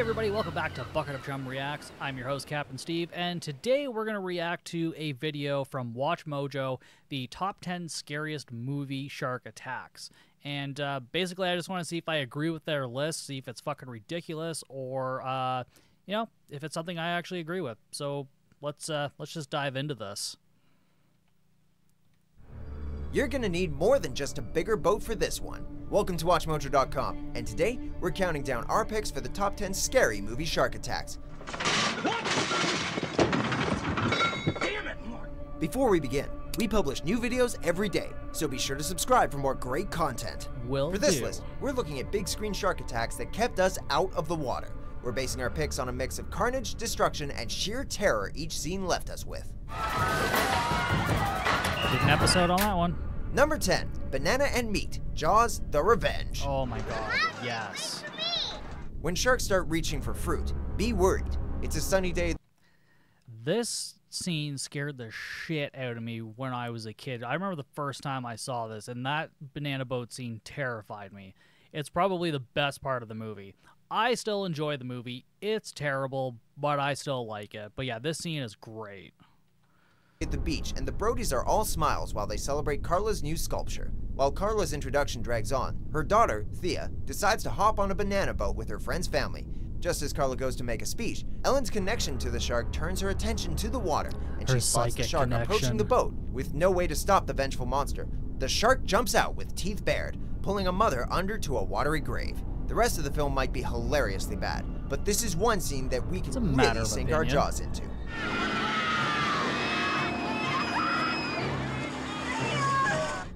everybody, welcome back to Bucket of Chum Reacts. I'm your host, Captain Steve, and today we're going to react to a video from WatchMojo, the top 10 scariest movie shark attacks. And basically, I just want to see if I agree with their list, see if it's fucking ridiculous, or, you know, if it's something I actually agree with. So let's just dive into this. You're gonna need more than just a bigger boat for this one. Welcome to WatchMojo.com, and today we're counting down our picks for the top 10 scary movie shark attacks. What? Damn it, Mark. Before we begin, we publish new videos every day, so be sure to subscribe for more great content. For this list, we're looking at big screen shark attacks that kept us out of the water. We're basing our picks on a mix of carnage, destruction, and sheer terror each scene left us with. Did an episode on that one. Number 10, Banana and Meat, Jaws, The Revenge. Oh my god, yes. When sharks start reaching for fruit, be worried. It's a sunny day. This scene scared the shit out of me when I was a kid. I remember the first time I saw this, and that banana boat scene terrified me. It's probably the best part of the movie. I still enjoy the movie. It's terrible, but I still like it. But yeah, this scene is great. At the beach, and the Brodies are all smiles while they celebrate Carla's new sculpture. While Carla's introduction drags on, her daughter, Thea, decides to hop on a banana boat with her friend's family. Just as Carla goes to make a speech, Ellen's connection to the shark turns her attention to the water, and she spots the shark approaching the boat. With no way to stop the vengeful monster, the shark jumps out with teeth bared, pulling a mother under to a watery grave. The rest of the film might be hilariously bad, but this is one scene that we can really sink our jaws into.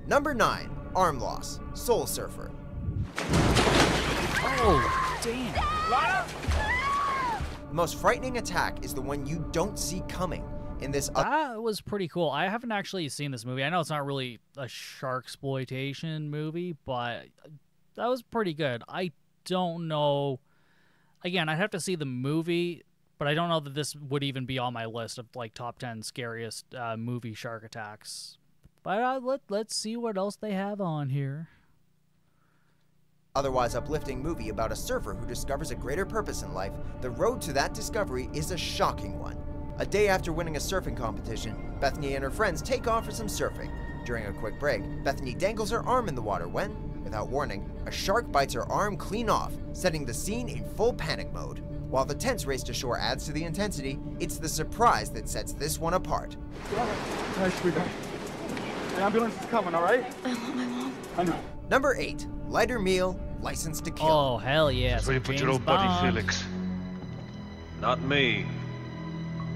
Number 9, Arm Loss, Soul Surfer. Oh, damn. The most frightening attack is the one you don't see coming. In this, that was pretty cool. I haven't actually seen this movie. I know it's not really a sharksploitation movie, but that was pretty good. I don't know. Again, I'd have to see the movie, but I don't know that this would even be on my list of like top 10 scariest movie shark attacks. But let's see what else they have on here. Otherwise uplifting movie about a surfer who discovers a greater purpose in life, the road to that discovery is a shocking one. A day after winning a surfing competition, Bethany and her friends take off for some surfing. During a quick break, Bethany dangles her arm in the water when, without warning, a shark bites her arm clean off, setting the scene in full panic mode. While the tense race to shore adds to the intensity, it's the surprise that sets this one apart. Nice, sweetheart. The ambulance is coming, all right? I want my mom. I know. Number 8, Lighter Meal, License to Kill. Oh, hell yeah. That's where you put your old buddy, Felix. Not me.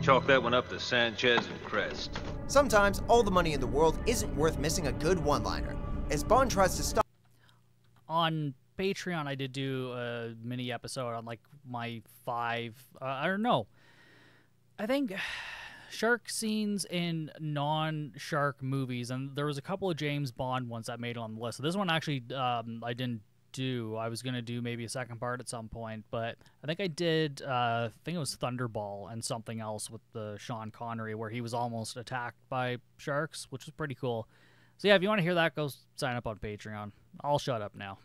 Chalk that one up to Sanchez and Crest. Sometimes, all the money in the world isn't worth missing a good one-liner. As Bond tries to stop... On Patreon, I did do a mini episode on, like, my 5... I don't know. I think... shark scenes in non-shark movies, and there was a couple of James Bond ones that made it on the list. So this one actually I didn't do. I was going to do maybe a second part at some point, but I think I did, I think it was Thunderball and something else with the Sean Connery where he was almost attacked by sharks, which was pretty cool. So yeah, if you want to hear that, go sign up on Patreon. I'll shut up now.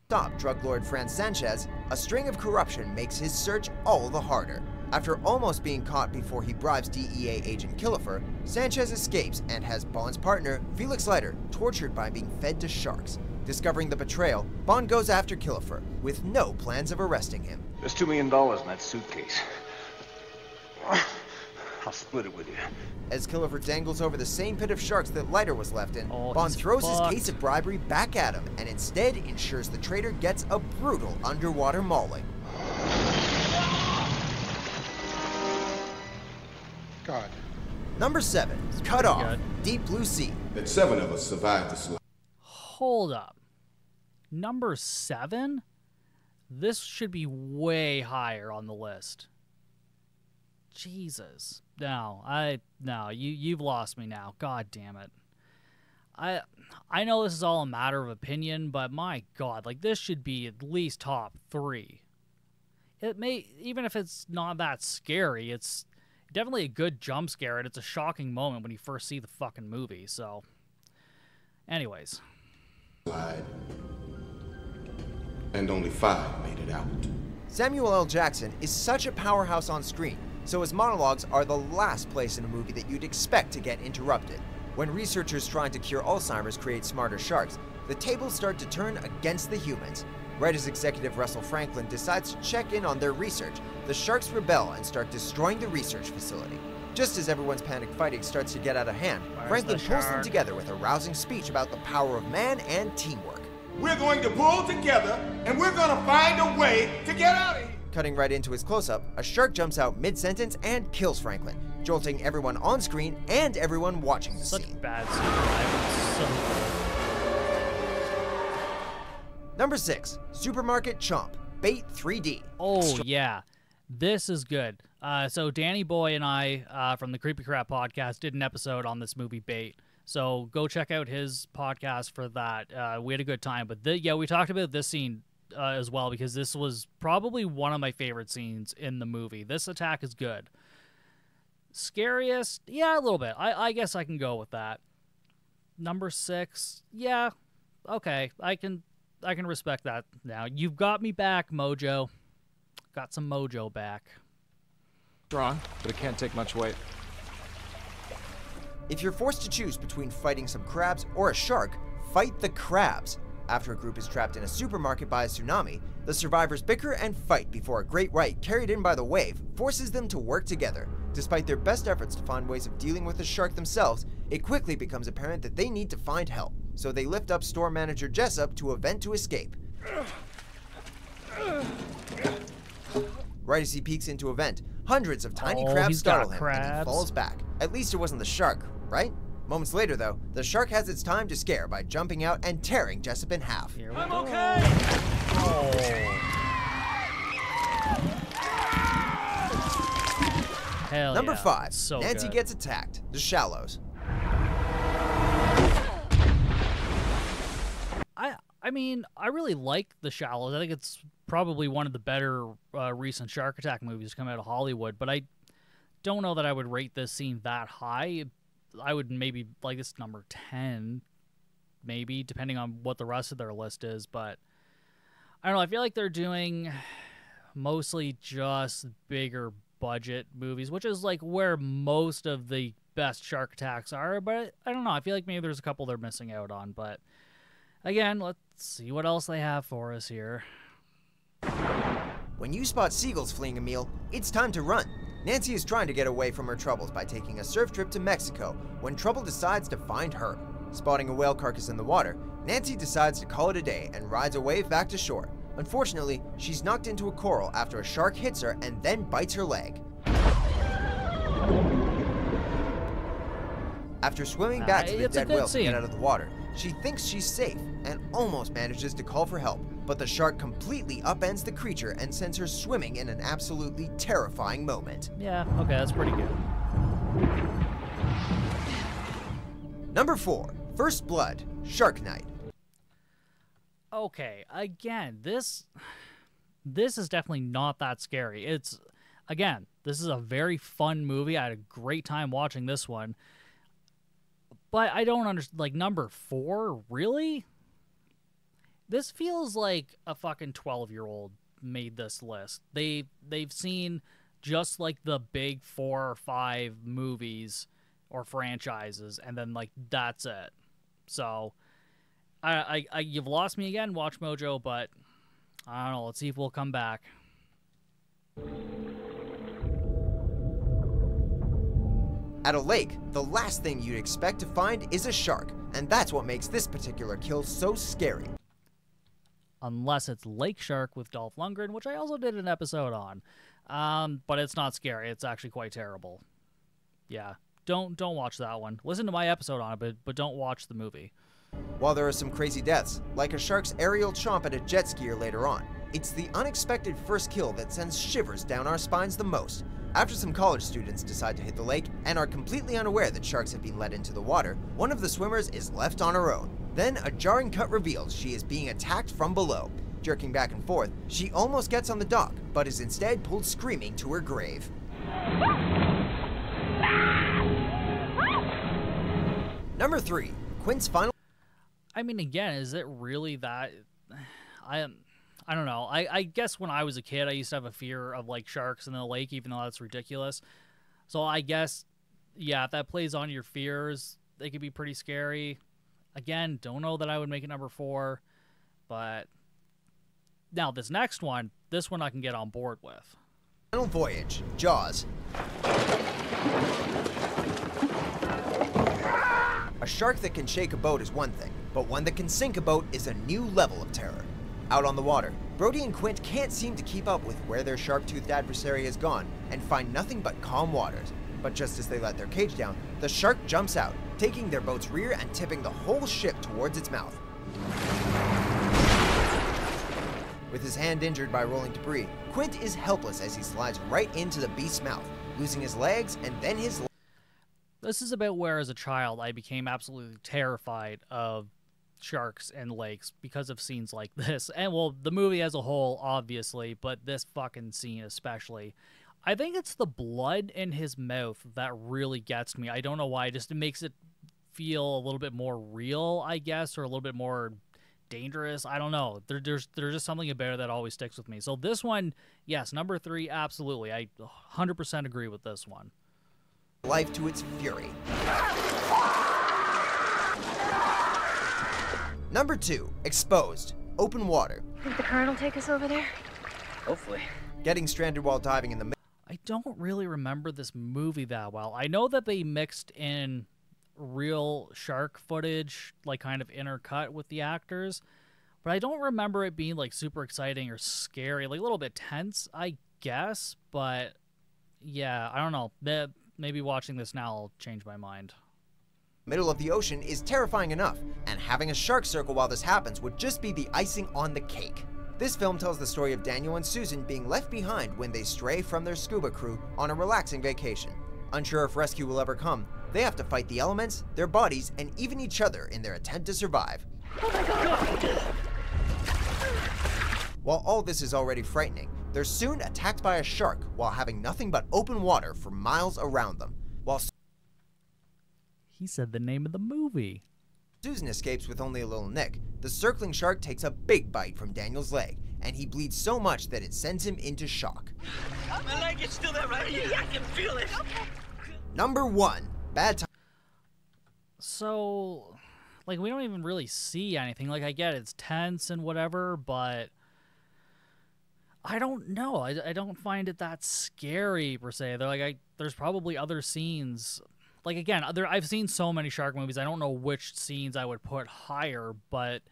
Stop drug lord Franz Sanchez, a string of corruption makes his search all the harder. After almost being caught before he bribes DEA agent Killifer, Sanchez escapes and has Bond's partner, Felix Leiter, tortured by being fed to sharks. Discovering the betrayal, Bond goes after Killifer, with no plans of arresting him. There's $2 million in that suitcase. I'll split it with you. As Killifer dangles over the same pit of sharks that Leiter was left in, Bond throws his case of bribery back at him and instead ensures the traitor gets a brutal underwater mauling. God. Number 7, Cut Off, Deep Blue Sea. That 7 of us survived this life. Hold up. Number 7? This should be way higher on the list. Jesus. No, you've lost me now. God damn it. I know this is all a matter of opinion, but my God, like this should be at least top 3. It may, even if it's not that scary, it's definitely a good jump scare, and it's a shocking moment when you first see the fucking movie, so... Anyways. And only 5 made it out. Samuel L. Jackson is such a powerhouse on screen, so his monologues are the last place in a movie that you'd expect to get interrupted. When researchers trying to cure Alzheimer's create smarter sharks, the tables start to turn against the humans. Right as executive Russell Franklin decides to check in on their research, the sharks rebel and start destroying the research facility. Just as everyone's panic fighting starts to get out of hand, Franklin pulls them together with a rousing speech about the power of man and teamwork. We're going to pull together, and we're going to find a way to get out of here. Cutting right into his close-up, a shark jumps out mid-sentence and kills Franklin, jolting everyone on screen and everyone watching the scene. Such bad CGI. Number 6, Supermarket Chomp, Bait 3D. Oh, yeah. This is good. So Danny Boy and I from the Creepy Crap podcast did an episode on this movie Bait. So go check out his podcast for that. We had a good time. But yeah, we talked about this scene as well because this was probably one of my favorite scenes in the movie. This attack is good. Scariest? Yeah, a little bit. I guess I can go with that. Number 6? Yeah. Okay. I can respect that now. You've got me back, Mojo. Got some mojo back. Strong, but it can't take much weight. If you're forced to choose between fighting some crabs or a shark, fight the crabs. After a group is trapped in a supermarket by a tsunami, the survivors bicker and fight before a great white carried in by the wave forces them to work together. Despite their best efforts to find ways of dealing with the shark themselves, it quickly becomes apparent that they need to find help. So they lift up store manager Jessup to a vent to escape. Right as he peeks into a vent, hundreds of tiny crabs startle him and he falls back. At least it wasn't the shark, right? Moments later, though, the shark has its time to scare by jumping out and tearing Jessup in half. I'm okay! Oh. Hell Number yeah. 5, So Nancy good. gets attacked, The Shallows. I mean, I really like The Shallows. I think it's probably one of the better recent shark attack movies to come out of Hollywood, but I don't know that I would rate this scene that high. I would maybe like this number 10, maybe, depending on what the rest of their list is, but I don't know. I feel like they're doing mostly just bigger budget movies, which is like where most of the best shark attacks are, but I don't know. I feel like maybe there's a couple they're missing out on, but again, let's see what else they have for us here. When you spot seagulls fleeing a meal, it's time to run. Nancy is trying to get away from her troubles by taking a surf trip to Mexico when trouble decides to find her. Spotting a whale carcass in the water, Nancy decides to call it a day and rides a wave back to shore. Unfortunately, she's knocked into a coral after a shark hits her and then bites her leg. After swimming back to the dead whale to get out of the water, she thinks she's safe and almost manages to call for help, but the shark completely upends the creature and sends her swimming in an absolutely terrifying moment. Yeah, okay, that's pretty good. Number 4, First Blood, Shark Night. Okay, again, this is definitely not that scary. It's, again, this is a very fun movie. I had a great time watching this one. But I don't understand, like, number 4, really? This feels like a fucking 12-year-old made this list. They've seen just, like, the big 4 or 5 movies or franchises, and then, like, that's it. So, I you've lost me again, WatchMojo, but I don't know. Let's see if we'll come back. At a lake, the last thing you'd expect to find is a shark, and that's what makes this particular kill so scary. Unless it's Lake Shark with Dolph Lundgren, which I also did an episode on. But it's not scary. It's actually quite terrible. Yeah, don't watch that one. Listen to my episode on it, but don't watch the movie. While there are some crazy deaths, like a shark's aerial chomp at a jet skier later on, it's the unexpected first kill that sends shivers down our spines the most. After some college students decide to hit the lake and are completely unaware that sharks have been let into the water, one of the swimmers is left on her own. Then a jarring cut reveals she is being attacked from below. Jerking back and forth, she almost gets on the dock, but is instead pulled screaming to her grave. Number 3, Quint's final... I mean, again, is it really that... I I don't know. I guess when I was a kid, I used to have a fear of like sharks in the lake, even though that's ridiculous. So I guess, yeah, if that plays on your fears, they could be pretty scary. Again, don't know that I would make it number 4, but now this next one, I can get on board with. Final Voyage, Jaws. A shark that can shake a boat is one thing, but one that can sink a boat is a new level of terror. Out on the water, Brody and Quint can't seem to keep up with where their sharp-toothed adversary has gone and find nothing but calm waters. But just as they let their cage down, the shark jumps out, taking their boat's rear and tipping the whole ship towards its mouth. With his hand injured by rolling debris, Quint is helpless as he slides right into the beast's mouth, losing his legs and then his... This is about where, as a child, I became absolutely terrified of sharks and lakes because of scenes like this. And, well, the movie as a whole, obviously, but this fucking scene especially. I think it's the blood in his mouth that really gets me. I don't know why. It makes it feel a little bit more real, I guess, or a little bit more dangerous. I don't know. There's just something about it that always sticks with me. So this one, yes, number 3, absolutely. I 100% agree with this one. Life to its fury. Number 2, Exposed, Open Water. Think the current will take us over there? Hopefully. Getting stranded while diving in the... I don't really remember this movie that well. I know that they mixed in real shark footage, like kind of intercut with the actors, but I don't remember it being like super exciting or scary, like a little bit tense, I guess, but yeah, I don't know. Maybe watching this now will change my mind. Middle of the ocean is terrifying enough, and having a shark circle while this happens would just be the icing on the cake. This film tells the story of Daniel and Susan being left behind when they stray from their scuba crew on a relaxing vacation. Unsure if rescue will ever come, they have to fight the elements, their bodies, and even each other in their attempt to survive. Oh my God! While all this is already frightening, they're soon attacked by a shark while having nothing but open water for miles around them. While He said the name of the movie. Susan escapes with only a little nick, the circling shark takes a big bite from Daniel's leg, and he bleeds so much that it sends him into shock. My leg is still there, right? Yeah, I can feel it. Number 1, Bad Time. So, like, we don't even really see anything. Like, I get it's tense and whatever, but I don't know. I don't find it that scary, per se. There's probably other scenes. Like, again, I've seen so many shark movies, I don't know which scenes I would put higher, but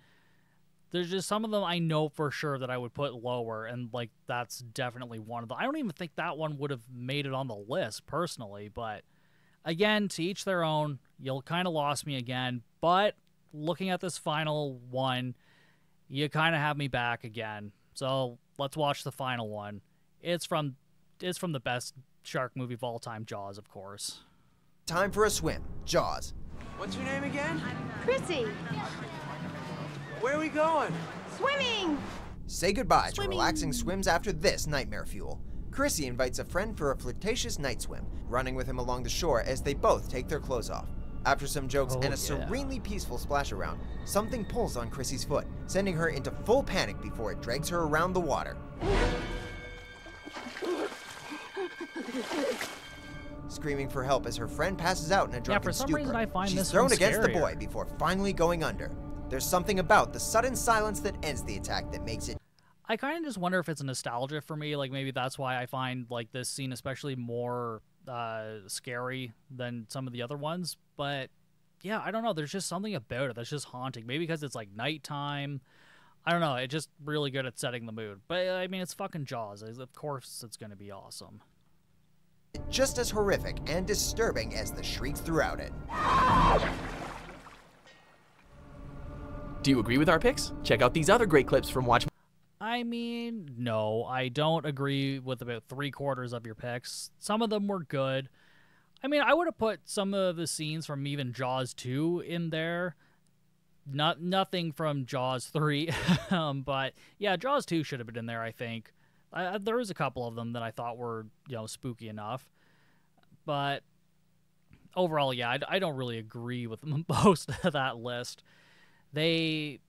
there's just some of them I know for sure that I would put lower, and, like, that's definitely one of them. I don't even think that one would have made it on the list, personally, but again, to each their own. You'll kind of lost me again, but looking at this final one, you kind of have me back again. So let's watch the final one. It's from the best shark movie of all time, Jaws, of course. Time for a swim, Jaws. What's your name again? Chrissy! Where are we going? Swimming! Say goodbye to relaxing swims after this nightmare fuel. Chrissy invites a friend for a flirtatious night swim, running with him along the shore as they both take their clothes off. After some jokes and a serenely peaceful splash around, something pulls on Chrissy's foot, sending her into full panic before it drags her around the water. Screaming for help as her friend passes out in a drunken stupor. Reason I find she's this thrown one against the scarier. boy before finally going under. There's something about the sudden silence that ends the attack that makes it... I kind of just wonder if it's nostalgia for me. Like, maybe that's why I find, like, this scene especially more scary than some of the other ones. But, yeah, I don't know. There's just something about it that's just haunting. Maybe because it's, like, nighttime. I don't know. It's just really good at setting the mood. But, I mean, it's fucking Jaws. Of course it's going to be awesome. just as horrific and disturbing as the shrieks throughout it. Do you agree with our picks? Check out these other great clips from WatchMojo. I mean, no, I don't agree with about 3/4 of your picks. Some of them were good. I mean, I would have put some of the scenes from even Jaws 2 in there. Nothing from Jaws 3, but yeah, Jaws 2 should have been in there, I think. There was a couple of them that I thought were, spooky enough. But overall, yeah, I don't really agree with most of that list. I'm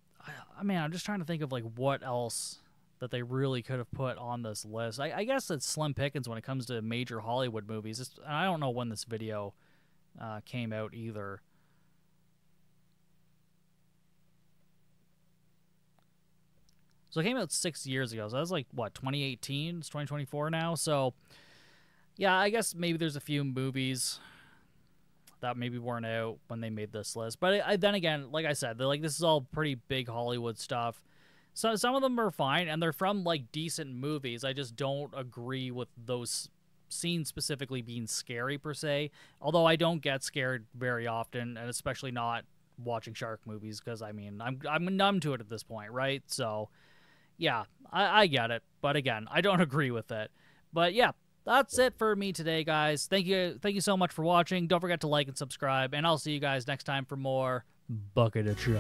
just trying to think of, like, what else that they really could have put on this list. I guess it's slim pickings when it comes to major Hollywood movies. I don't know when this video came out either. So it came out 6 years ago. So that was like, what, 2018? It's 2024 now. So, yeah, I guess maybe there's a few movies that maybe weren't out when they made this list. But then again, like I said, this is all pretty big Hollywood stuff. So some of them are fine, and they're from, like, decent movies. I just don't agree with those scenes specifically being scary, per se. Although I don't get scared very often, and especially not watching shark movies, because, I mean, I'm numb to it at this point, right? So, yeah, I get it. But, again, I don't agree with it. But, yeah, that's it for me today, guys. Thank you so much for watching. Don't forget to like and subscribe, and I'll see you guys next time for more Bucket of Chum.